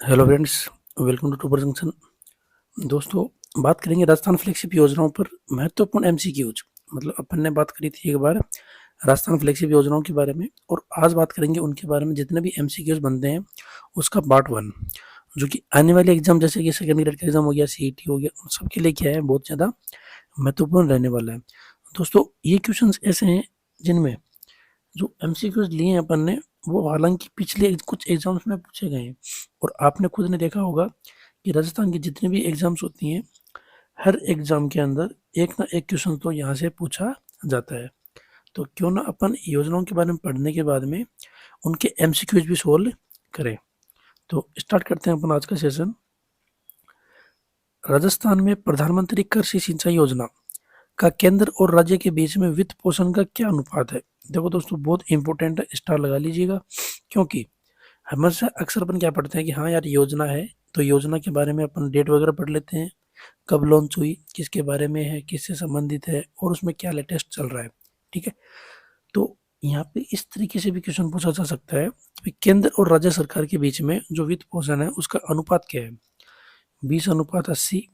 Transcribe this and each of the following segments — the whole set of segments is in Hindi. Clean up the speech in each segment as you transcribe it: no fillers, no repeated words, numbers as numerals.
Hello friends, welcome to Topper Junction. दोस्तों, बात करेंगे राजस्थान फ्लैगशिप योजनाओं पर महत्वपूर्ण एमसीक्यूज। मतलब अपन ने बात करी थी एक बार राजस्थान फ्लैगशिप योजनाओं के बारे में, और आज बात करेंगे उनके बारे में जितने भी एमसीक्यूज बनते हैं उसका पार्ट वन, जो कि आने वाले एग्जाम जैसे कि सेकंड ग्रेड का एग्जाम हो गया, सीईटी हो गया, उन सबके लिए क्या है, बहुत ज़्यादा महत्वपूर्ण रहने वाला है। दोस्तों, ये क्वेश्चन ऐसे हैं जिनमें जो एमसीक्यूज लिए हैं अपन ने, वो हालांकि पिछले कुछ एग्जाम्स में पूछे गए हैं, और आपने खुद ने देखा होगा कि राजस्थान की जितनी भी एग्जाम्स होती हैं, हर एग्जाम के अंदर एक ना एक क्वेश्चन तो यहाँ से पूछा जाता है। तो क्यों ना अपन योजनाओं के बारे में पढ़ने के बाद में उनके एमसीक्यूज भी सोल्व करें। तो स्टार्ट करते हैं अपन आज का सेशन। राजस्थान में प्रधानमंत्री कृषि सिंचाई योजना का केंद्र और राज्य के बीच में वित्त पोषण का क्या अनुपात है? देखो दोस्तों, बहुत इंपॉर्टेंट है, स्टार लगा लीजिएगा, क्योंकि हमेशा अक्सर अपन क्या पढ़ते हैं कि हाँ यार योजना है, तो योजना के बारे में अपन डेट वगैरह पढ़ लेते हैं, कब लॉन्च हुई, किसके बारे में है, किससे संबंधित है, और उसमें क्या लेटेस्ट चल रहा है। ठीक है, तो यहाँ पे इस तरीके से भी क्वेश्चन पूछा जा सकता है कि केंद्र और राज्य सरकार के बीच में जो वित्त पोषण है उसका अनुपात क्या है? 20:80,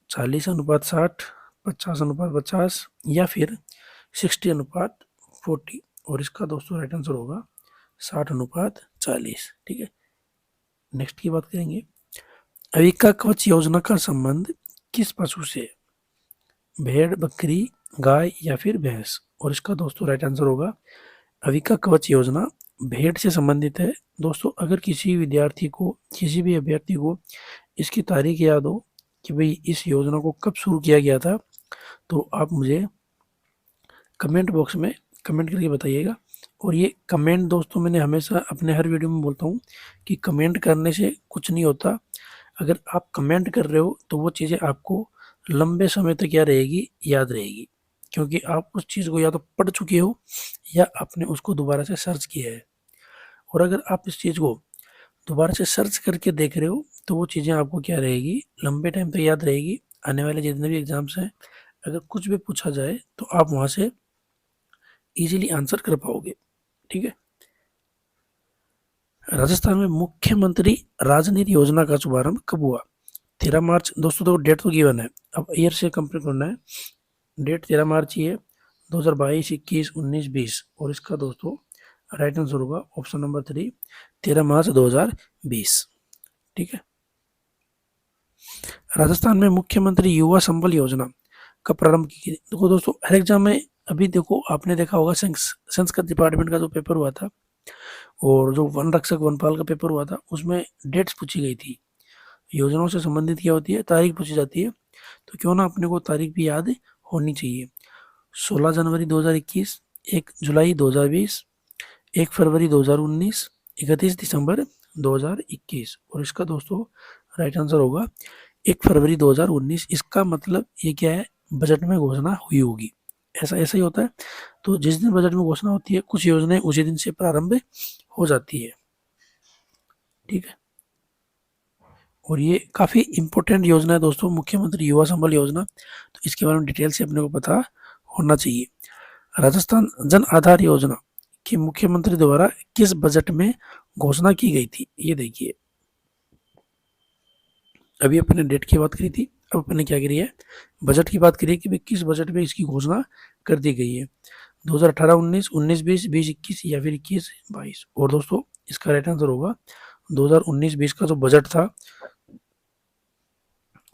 40:60, 50:50, या फिर 60:40। और इसका दोस्तों राइट आंसर होगा 60:40। ठीक है, नेक्स्ट की बात करेंगे। अविका कवच योजना का संबंध किस पशु से है? भेड़, बकरी, गाय या फिर भैंस? और इसका दोस्तों राइट आंसर होगा अविका कवच योजना भेड़ से संबंधित है। दोस्तों, अगर किसी विद्यार्थी को, किसी भी अभ्यर्थी को इसकी तारीख याद हो कि भाई इस योजना को कब शुरू किया गया था, तो आप मुझे कमेंट बॉक्स में कमेंट करके बताइएगा। और ये कमेंट दोस्तों, मैंने हमेशा अपने हर वीडियो में बोलता हूँ कि कमेंट करने से कुछ नहीं होता। अगर आप कमेंट कर रहे हो तो वो चीज़ें आपको लंबे समय तक क्या रहेगी, याद रहेगी, क्योंकि आप उस चीज़ को या तो पढ़ चुके हो या आपने उसको दोबारा से सर्च किया है। और अगर आप इस चीज़ को दोबारा से सर्च करके देख रहे हो तो वो चीज़ें आपको क्या रहेगी, लंबे टाइम तक याद रहेगी। आने वाले जितने भी एग्जाम्स हैं, अगर कुछ भी पूछा जाए तो आप वहाँ से इजीली आंसर कर पाओगे। ठीक है, राजस्थान में मुख्यमंत्री राजनीति योजना का शुभारंभ कब हुआ? 13 मार्च। दोस्तों तो डेट तो गिवन है, अब ईयर से कंप्लीट करना है। डेट 13 मार्च ही है, 2022, 21, 19, 20। और इसका दोस्तों राइट आंसर होगा ऑप्शन नंबर 3, 13 मार्च 2020। ठीक है, राजस्थान में मुख्यमंत्री युवा संबल योजना का प्रारंभ की गई। देखो दोस्तों, हर एग्जाम में अभी देखो, आपने देखा होगा संस्कृत डिपार्टमेंट का जो पेपर हुआ था और जो वन रक्षक वनपाल का पेपर हुआ था, उसमें डेट्स पूछी गई थी। योजनाओं से संबंधित क्या होती है, तारीख पूछी जाती है। तो क्यों ना अपने को तारीख भी याद होनी चाहिए। 16 जनवरी 2021, 1 जुलाई 2020, 1 फरवरी 2019, 31 दिसंबर 2021। और इसका दोस्तों राइट आंसर होगा 1 फरवरी 2019। इसका मतलब ये क्या है, बजट में घोषणा हुई होगी। ऐसा ऐसा ही होता है। तो जिस दिन बजट में घोषणा होती है, कुछ योजनाएं उसी दिन से प्रारंभ हो जाती है। ठीक है, और ये काफ़ी इंपॉर्टेंट योजना है दोस्तों, मुख्यमंत्री युवा संबल योजना। तो इसके बारे में डिटेल से अपने को पता होना चाहिए। राजस्थान जन आधार योजना की मुख्यमंत्री द्वारा किस बजट में घोषणा की गई थी? ये देखिए, अभी अपने डेट की बात करी थी, अब अपने क्या करी है, बजट की बात करी है कि भाई किस बजट में इसकी घोषणा कर दी गई है। 2018-19, 19-20, 20-21 या फिर 21-22। और दोस्तों इसका राइट आंसर होगा 2019-20 का जो बजट था,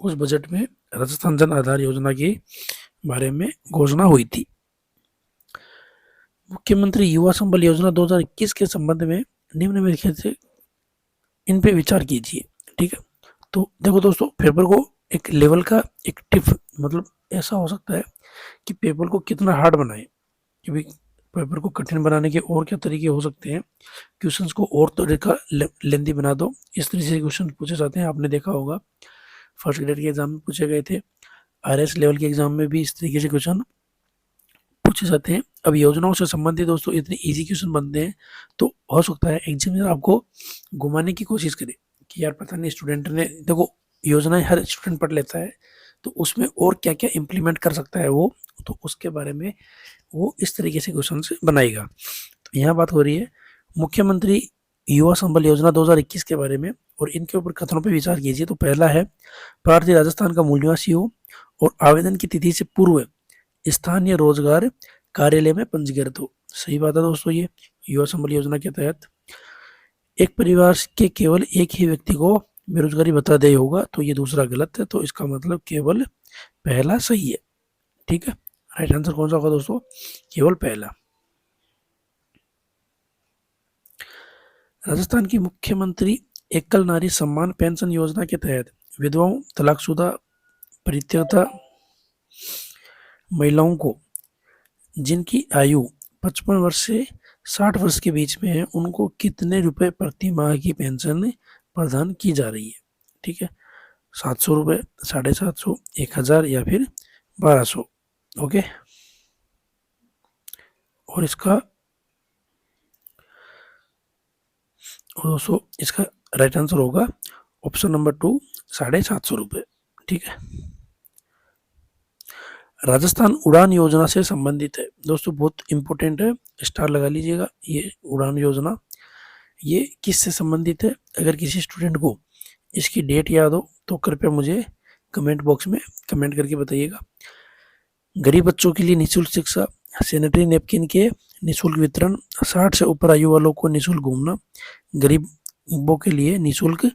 उस बजट में राजस्थान जन आधार योजना के बारे में घोषणा हुई थी। मुख्यमंत्री युवा संबल योजना 2021 के संबंध में निम्नलिखित से इन पे विचार कीजिए। ठीक है, तो देखो दोस्तों, पेपर को एक लेवल का एक टिप, मतलब ऐसा हो सकता है कि पेपर को कितना हार्ड बनाए, कि भाई पेपर को कठिन बनाने के और क्या तरीके हो सकते हैं, क्वेश्चंस को और तरीका लेंदी बना दो, इस तरीके से क्वेश्चन पूछे जाते हैं। आपने देखा होगा फर्स्ट ग्रेड के एग्जाम में पूछे गए थे, आरएस लेवल के एग्जाम में भी इस तरीके से क्वेश्चन पूछे जाते हैं। अब योजनाओं से संबंधित दोस्तों इतने इजी क्वेश्चन बनते हैं, तो हो सकता है एग्जामिनर आपको घुमाने की कोशिश करे कि यार पता नहीं स्टूडेंट ने, देखो योजनाएं हर स्टूडेंट पढ़ लेता है, तो उसमें और क्या क्या इम्प्लीमेंट कर सकता है वो, तो उसके बारे में वो इस तरीके से क्वेश्चन बनाएगा। तो यहाँ बात हो रही है मुख्यमंत्री युवा संबल योजना 2021 के बारे में और इनके ऊपर कथनों पर विचार कीजिए। तो पहला है, प्रार्थी राजस्थान का मूल निवासी हो और आवेदन की तिथि से पूर्व स्थानीय रोजगार कार्यालय में पंजीकृत हो। सही बात है दोस्तों, ये युवा संबल योजना के तहत एक परिवार के केवल एक ही व्यक्ति को बेरोजगारी भत्ता दे होगा, तो ये दूसरा गलत है। तो इसका मतलब केवल पहला सही है। ठीक है, राइट आंसर कौन सा होगा दोस्तों? केवल पहला। राजस्थान की मुख्यमंत्री एकल नारी सम्मान पेंशन योजना के तहत विधवाओं, तलाकशुदा, परित्यक्ता महिलाओं को जिनकी आयु 55 वर्ष से 60 वर्ष के बीच में है, उनको कितने रुपए प्रति माह की पेंशन प्रदान की जा रही है? ठीक है, 700 रुपये, 750, 1000 या फिर 1200। ओके, और दोस्तों इसका राइट आंसर होगा ऑप्शन नंबर 2, 750 रुपये। ठीक है, राजस्थान उड़ान योजना से संबंधित है दोस्तों, बहुत इंपॉर्टेंट है, स्टार लगा लीजिएगा। ये उड़ान योजना ये किससे संबंधित है? अगर किसी स्टूडेंट को इसकी डेट याद हो तो कृपया मुझे कमेंट बॉक्स में कमेंट करके बताइएगा। गरीब बच्चों के लिए निःशुल्क शिक्षा, सैनिटरी नैपकिन के निःशुल्क वितरण, 60 से ऊपर आयु वालों को निःशुल्क घूमना, गरीबों के लिए निःशुल्क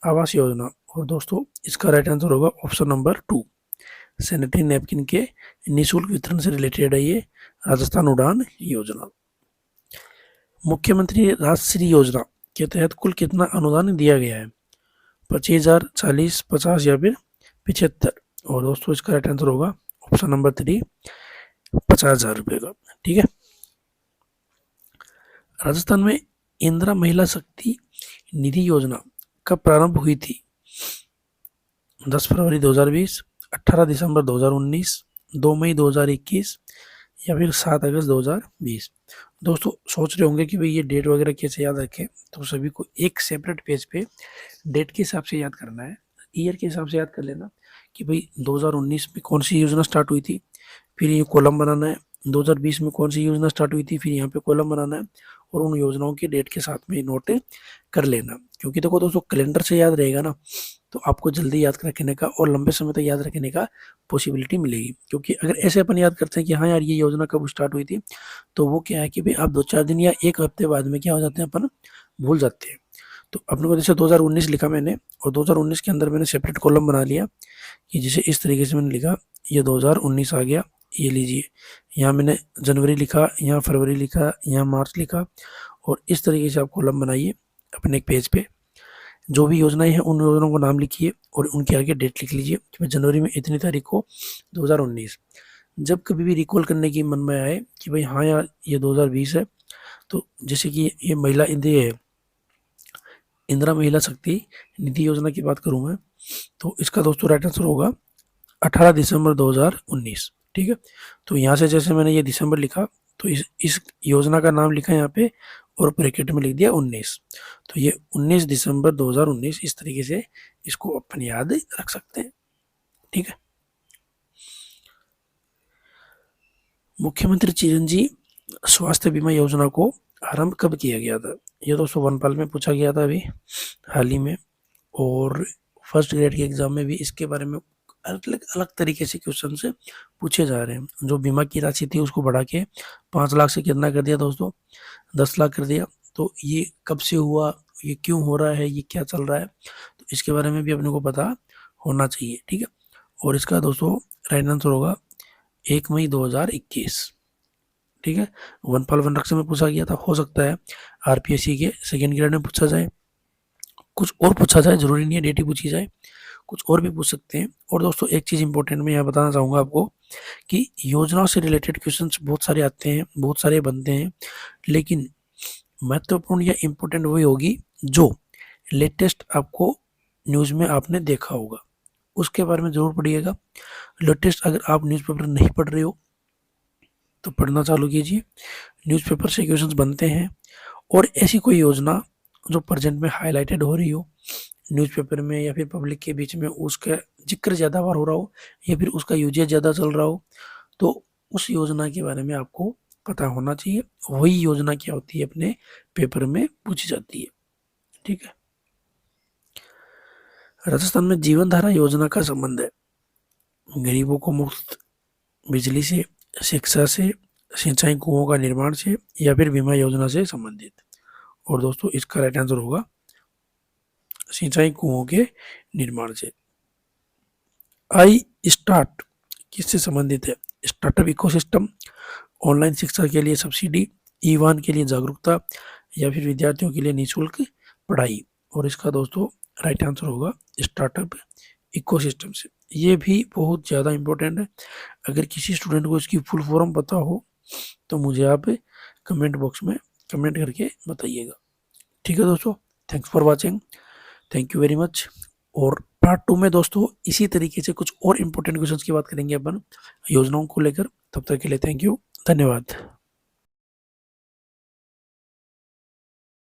आवास योजना। और दोस्तों इसका राइट आंसर होगा ऑप्शन नंबर 2, सैनिटरी नैपकिन के निःशुल्क वितरण से रिलेटेड है ये राजस्थान उड़ान योजना। मुख्यमंत्री राजश्री योजना के तहत कुल कितना अनुदान दिया गया है? 25,000, 40, 50 या फिर 75? और दोस्तों इसका राइट आंसर होगा ऑप्शन नंबर 3, 50,000 रुपये का। ठीक है, राजस्थान में इंदिरा महिला शक्ति निधि योजना कब प्रारंभ हुई थी? 10 फरवरी 2020, 18 दिसंबर 2019, 2 मई 2021 या फिर 7 अगस्त 2020? दोस्तों सोच रहे होंगे कि भाई ये डेट वगैरह कैसे याद रखें, तो सभी को एक सेपरेट पेज पे डेट के हिसाब से याद करना है, ईयर के हिसाब से याद कर लेना कि भाई 2019 में कौन सी योजना स्टार्ट हुई थी, फिर ये कॉलम बनाना है। 2020 में कौन सी योजना स्टार्ट हुई थी, फिर यहाँ पे कॉलम बनाना है और उन योजनाओं के डेट के साथ में नोट कर लेना। क्योंकि देखो दोस्तों कैलेंडर से याद रहेगा ना, तो आपको जल्दी याद रखने का और लंबे समय तक याद रखने का पॉसिबिलिटी मिलेगी। क्योंकि अगर ऐसे अपन याद करते हैं कि हाँ यार ये योजना कब स्टार्ट हुई थी, तो वो क्या है कि भाई आप 2-4 दिन या एक हफ्ते बाद में क्या हो जाते हैं, अपन भूल जाते हैं। तो अपने को जैसे 2019 लिखा मैंने और 2019 के अंदर मैंने सेपरेट कॉलम बना लिया कि जैसे इस तरीके से मैंने लिखा, ये 2019 आ गया, ये लीजिए यहाँ मैंने जनवरी लिखा, यहाँ फरवरी लिखा, यहाँ मार्च लिखा, और इस तरीके से आप कॉलम बनाइए अपने एक पेज पे। जो भी योजनाएं हैं उन योजनाओं को नाम लिखिए और उनके आगे डेट लिख लीजिए कि मैं जनवरी में इतनी तारीख को 2019। जब कभी भी रिकॉल करने की मन में आए कि भाई हाँ यार ये 2020 है, तो जैसे कि ये महिला इंदिरा महिला शक्ति निधि योजना की बात करूँ मैं, तो इसका दोस्तों राइट आंसर होगा 18 दिसंबर 2019। ठीक है, तो यहाँ से जैसे मैंने ये दिसंबर लिखा, तो इस योजना का नाम लिखा यहाँ पे और ब्रैकेट में लिख दिया 19, तो ये 19 दिसंबर 2019, इस तरीके से इसको अपन याद रख सकते हैं। ठीक है, मुख्यमंत्री चिरंजी स्वास्थ्य बीमा योजना को आरंभ कब किया गया था? ये दोस्तों वनपाल में पूछा गया था अभी हाल ही में, और फर्स्ट ग्रेड के एग्जाम में भी इसके बारे में अलग अलग तरीके से क्वेश्चन से पूछे जा रहे हैं। जो बीमा की राशि थी उसको बढ़ा के 5 लाख से कितना कर दिया दोस्तों, 10 लाख कर दिया। तो ये कब से हुआ, ये क्यों हो रहा है, ये क्या चल रहा है, तो इसके बारे में भी अपने को पता होना चाहिए। ठीक है, और इसका दोस्तों राइट आंसर होगा 1 मई 2021। ठीक है, वनपाल वनरक्षक में पूछा गया था, हो सकता है आरपीएससी के सेकेंड ग्रेड में पूछा जाए, कुछ और पूछा जाए, जरूरी नहीं है डेट ही पूछी जाए, कुछ और भी पूछ सकते हैं। और दोस्तों एक चीज़ इंपॉर्टेंट मैं यहाँ बताना चाहूँगा आपको कि योजनाओं से रिलेटेड क्वेश्चंस बहुत सारे आते हैं, बहुत सारे बनते हैं, लेकिन महत्वपूर्ण या इम्पोर्टेंट वही होगी जो लेटेस्ट आपको न्यूज़ में आपने देखा होगा, उसके बारे में ज़रूर पढ़िएगा। लेटेस्ट अगर आप न्यूज़पेपर नहीं पढ़ रहे हो तो पढ़ना चालू कीजिए, न्यूज़पेपर से क्वेश्चंस बनते हैं। और ऐसी कोई योजना जो प्रेजेंट में हाईलाइटेड हो रही हो न्यूज़पेपर में या फिर पब्लिक के बीच में, उसका जिक्र ज़्यादा बार हो रहा हो या फिर उसका यूजेज ज़्यादा चल रहा हो, तो उस योजना के बारे में आपको पता होना चाहिए। वही योजना क्या होती है अपने पेपर में पूछी जाती है। ठीक है। राजस्थान में जीवन धारा योजना का संबंध है गरीबों को मुफ्त बिजली से, शिक्षा से, सिंचाई कुओं का निर्माण से या फिर बीमा योजना से संबंधित। और दोस्तों इसका राइट आंसर होगा सिंचाई कुओं के निर्माण से। आई स्टार्ट किससे संबंधित है? स्टार्टअप इकोसिस्टम, ऑनलाइन शिक्षा के लिए सब्सिडी, ई वाहन के लिए जागरूकता या फिर विद्यार्थियों के लिए निःशुल्क पढ़ाई। और इसका दोस्तों राइट आंसर होगा स्टार्टअप इकोसिस्टम से। ये भी बहुत ज़्यादा इंपॉर्टेंट है। अगर किसी स्टूडेंट को इसकी फुल फॉर्म पता हो तो मुझे आप कमेंट बॉक्स में कमेंट करके बताइएगा। ठीक है दोस्तों, thanks for watching, thank you very much. और पार्ट 2 में दोस्तों इसी तरीके से कुछ और इम्पोर्टेंट क्वेश्चंस की बात करेंगे अपन योजनाओं को लेकर। तब तक के लिए थैंक यू, धन्यवाद।